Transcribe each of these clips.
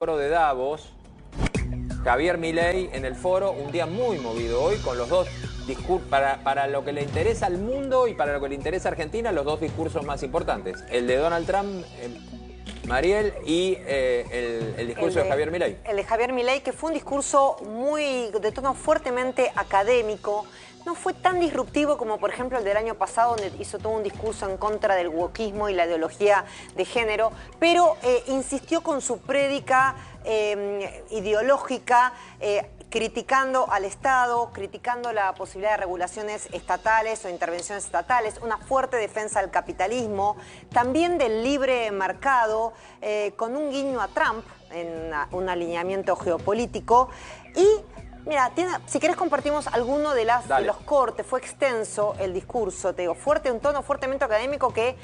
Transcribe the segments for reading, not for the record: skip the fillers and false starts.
Foro de Davos, Javier Milei en el foro, un día muy movido hoy, con los dos discursos, para lo que le interesa al mundo y para lo que le interesa a Argentina, los dos discursos más importantes. El de Donald Trump, Mariel, y el discurso de Javier Milei. El de Javier Milei, que fue un discurso de tono fuertemente académico. No fue tan disruptivo como, por ejemplo, el del año pasado, donde hizo todo un discurso en contra del wokismo y la ideología de género, pero insistió con su prédica ideológica, criticando al Estado, criticando la posibilidad de regulaciones estatales o intervenciones estatales, una fuerte defensa del capitalismo, también del libre mercado, con un guiño a Trump en un alineamiento geopolítico. Y mira, si querés compartimos alguno de los cortes. Fue extenso el discurso, te digo, un tono fuertemente académico que,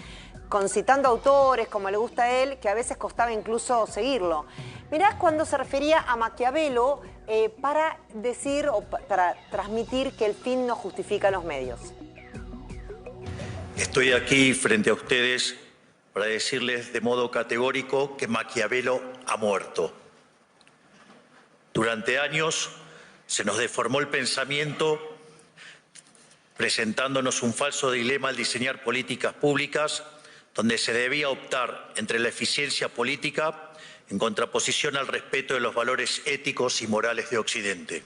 concitando autores, como le gusta a él, que a veces costaba incluso seguirlo. Mirá cuando se refería a Maquiavelo para decir o para transmitir que el fin no justifica los medios. Estoy aquí frente a ustedes para decirles de modo categórico que Maquiavelo ha muerto. Durante años se nos deformó el pensamiento, presentándonos un falso dilema al diseñar políticas públicas donde se debía optar entre la eficiencia política en contraposición al respeto de los valores éticos y morales de Occidente.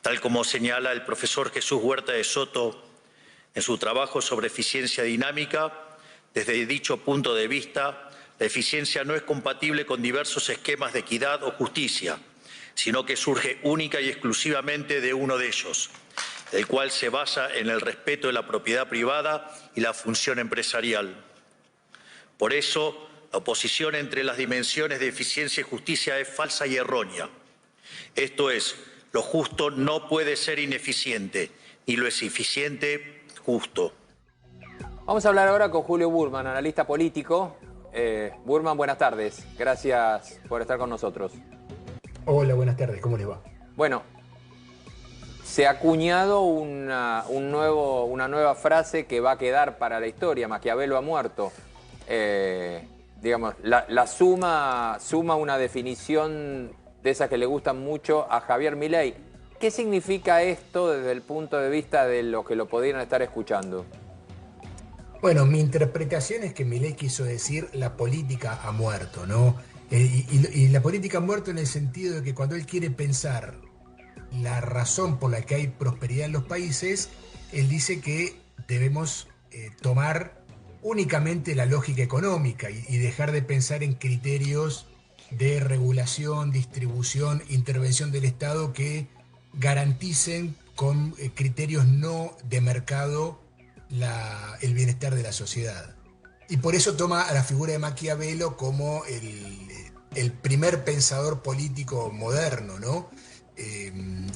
Tal como señala el profesor Jesús Huerta de Soto en su trabajo sobre eficiencia dinámica, desde dicho punto de vista, la eficiencia no es compatible con diversos esquemas de equidad o justicia, sino que surge única y exclusivamente de uno de ellos, el cual se basa en el respeto de la propiedad privada y la función empresarial. Por eso, la oposición entre las dimensiones de eficiencia y justicia es falsa y errónea. Esto es, lo justo no puede ser ineficiente, ni lo es eficiente justo. Vamos a hablar ahora con Julio Burman, analista político. Burman, buenas tardes. Gracias por estar con nosotros. Hola, buenas tardes. ¿Cómo les va? Bueno, se ha acuñado una nueva frase que va a quedar para la historia. Maquiavelo ha muerto. Digamos, la suma una definición de esas que le gustan mucho a Javier Milei. ¿Qué significa esto desde el punto de vista de lo que lo podrían estar escuchando? Bueno, mi interpretación es que Milei quiso decir la política ha muerto, ¿no? Y la política ha muerto en el sentido de que cuando él quiere pensar la razón por la que hay prosperidad en los países, él dice que debemos tomar únicamente la lógica económica y dejar de pensar en criterios de regulación, distribución, intervención del Estado que garanticen con criterios no de mercado el bienestar de la sociedad. Y por eso toma a la figura de Maquiavelo como el primer pensador político moderno, ¿no?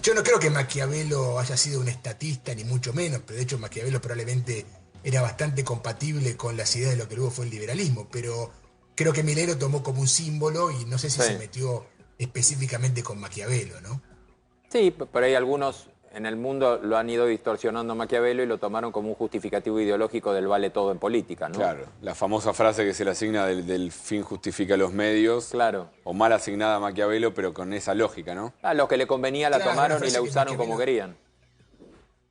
Yo no creo que Maquiavelo haya sido un estatista, ni mucho menos, pero de hecho Maquiavelo probablemente era bastante compatible con las ideas de lo que luego fue el liberalismo, pero creo que Milei lo tomó como un símbolo y no sé si se metió específicamente con Maquiavelo, ¿no? Sí, por ahí algunos en el mundo lo han ido distorsionando a Maquiavelo y lo tomaron como un justificativo ideológico del vale todo en política, ¿no? Claro, la famosa frase que se le asigna del fin justifica los medios. Claro. O mal asignada a Maquiavelo, pero con esa lógica, ¿no? A los que le convenía la tomaron y la usaron como querían.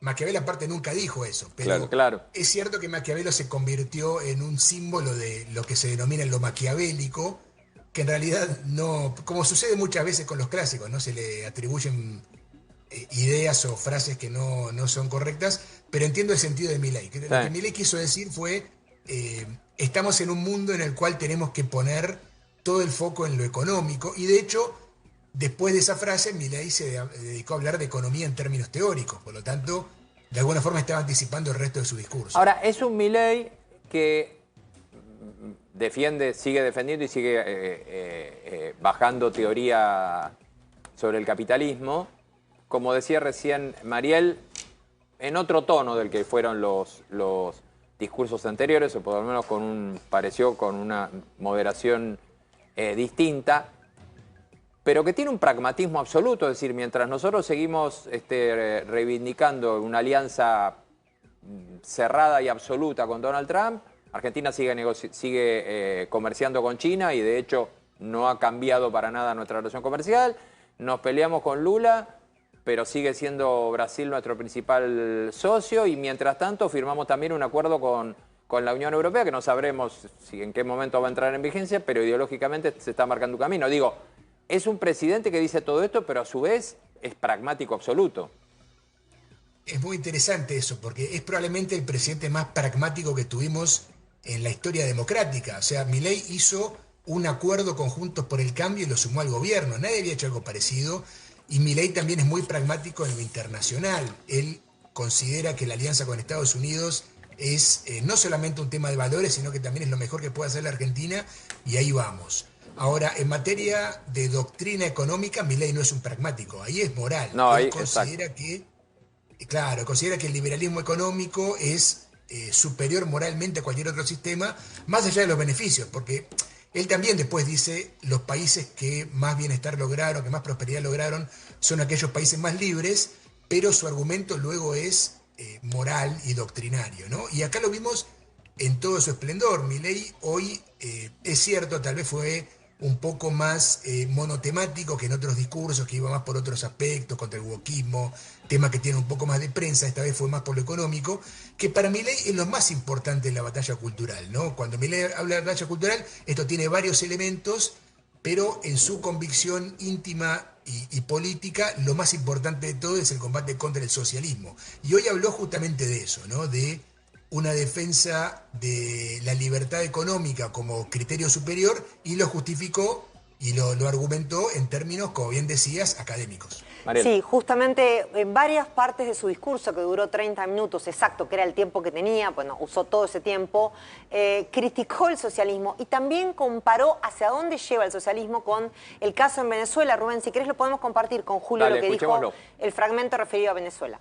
Maquiavelo aparte nunca dijo eso, pero claro. Es cierto que Maquiavelo se convirtió en un símbolo de lo que se denomina lo maquiavélico, que en realidad no, como sucede muchas veces con los clásicos, ¿no? Se le atribuyen ideas o frases que no son correctas, pero entiendo el sentido de Milei. Lo que Milei quiso decir fue, estamos en un mundo en el cual tenemos que poner todo el foco en lo económico, y de hecho, después de esa frase, Milei se dedicó a hablar de economía en términos teóricos, por lo tanto, de alguna forma estaba anticipando el resto de su discurso. Ahora, es un Milei que sigue defendiendo y sigue bajando teoría sobre el capitalismo, como decía recién Mariel, en otro tono del que fueron los discursos anteriores, o por lo menos pareció con una moderación distinta, pero que tiene un pragmatismo absoluto. Es decir, mientras nosotros seguimos reivindicando una alianza cerrada y absoluta con Donald Trump, Argentina sigue comerciando con China y de hecho no ha cambiado para nada nuestra relación comercial, nos peleamos con Lula, pero sigue siendo Brasil nuestro principal socio y mientras tanto firmamos también un acuerdo con la Unión Europea que no sabremos si en qué momento va a entrar en vigencia, pero ideológicamente se está marcando un camino. Digo, es un presidente que dice todo esto, pero a su vez es pragmático absoluto. Es muy interesante eso, porque es probablemente el presidente más pragmático que tuvimos en la historia democrática. O sea, Milei hizo un acuerdo con Juntos por el Cambio y lo sumó al gobierno. Nadie había hecho algo parecido. Y Milei también es muy pragmático en lo internacional. Él considera que la alianza con Estados Unidos es no solamente un tema de valores, sino que también es lo mejor que puede hacer la Argentina, y ahí vamos. Ahora, en materia de doctrina económica, Milei no es un pragmático, ahí es moral. No, Él ahí, considera que, claro, considera que el liberalismo económico es superior moralmente a cualquier otro sistema, más allá de los beneficios, porque él también después dice los países que más bienestar lograron, que más prosperidad lograron, son aquellos países más libres, pero su argumento luego es moral y doctrinario, ¿no? Y acá lo vimos en todo su esplendor. Milei hoy, es cierto, tal vez fue un poco más monotemático que en otros discursos, que iba más por otros aspectos, contra el wokismo, tema que tiene un poco más de prensa, esta vez fue más por lo económico, que para Milei es lo más importante en la batalla cultural, ¿no? Cuando Milei habla de batalla cultural, esto tiene varios elementos, pero en su convicción íntima y política, lo más importante de todo es el combate contra el socialismo. Y hoy habló justamente de eso, ¿no? De una defensa de la libertad económica como criterio superior, y lo justificó y lo argumentó en términos, como bien decías, académicos. Mariel. Sí, justamente en varias partes de su discurso, que duró 30 minutos exacto, que era el tiempo que tenía, bueno, usó todo ese tiempo, criticó el socialismo y también comparó hacia dónde lleva el socialismo con el caso en Venezuela. Rubén, si querés lo podemos compartir con Julio. Dale, lo que dijo escuchémoslo. el fragmento referido a Venezuela.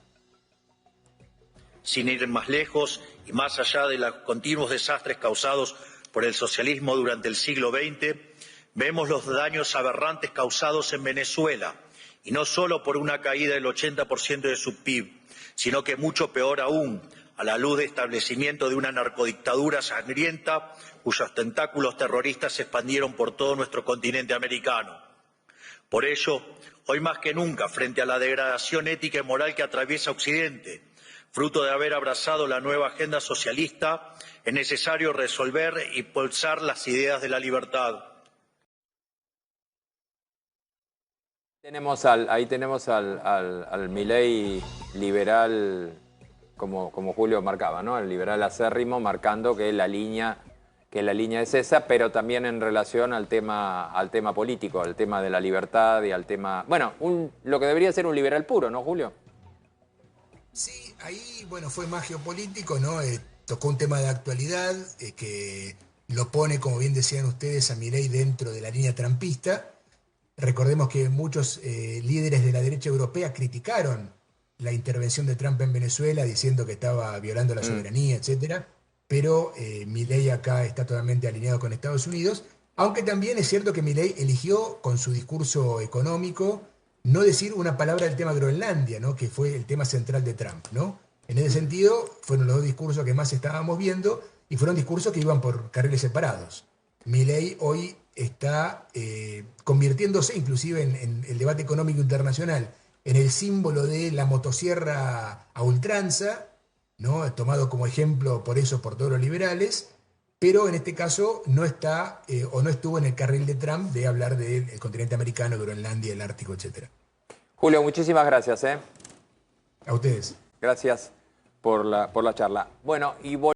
Sin ir más lejos y más allá de los continuos desastres causados por el socialismo durante el siglo XX, vemos los daños aberrantes causados en Venezuela, y no solo por una caída del 80% de su PIB, sino que mucho peor aún, a la luz de establecimiento de una narcodictadura sangrienta cuyos tentáculos terroristas se expandieron por todo nuestro continente americano. Por ello, hoy más que nunca, frente a la degradación ética y moral que atraviesa Occidente, fruto de haber abrazado la nueva agenda socialista, es necesario resolver y impulsar las ideas de la libertad. Ahí tenemos al Milei liberal, como Julio marcaba, ¿no? El liberal acérrimo, marcando que la línea es esa, pero también en relación al tema político, al tema de la libertad y al tema... Bueno, lo que debería ser un liberal puro, ¿no, Julio? Sí, ahí, bueno, fue más geopolítico, ¿no? Tocó un tema de actualidad que lo pone, como bien decían ustedes, a Milei dentro de la línea trumpista. Recordemos que muchos líderes de la derecha europea criticaron la intervención de Trump en Venezuela, diciendo que estaba violando la soberanía, etcétera. Pero Milei acá está totalmente alineado con Estados Unidos, aunque también es cierto que Milei eligió, con su discurso económico, no decir una palabra del tema Groenlandia, ¿no? Que fue el tema central de Trump, ¿no? En ese sentido, fueron los dos discursos que más estábamos viendo, y fueron discursos que iban por carriles separados. Milei hoy está convirtiéndose, inclusive en el debate económico internacional, en el símbolo de la motosierra a ultranza, ¿no? Tomado como ejemplo por eso por todos los liberales, pero en este caso no está o no estuvo en el carril de Trump de hablar del continente americano, Groenlandia, el Ártico, etc. Julio, muchísimas gracias. A ustedes. Gracias por la charla. Bueno, y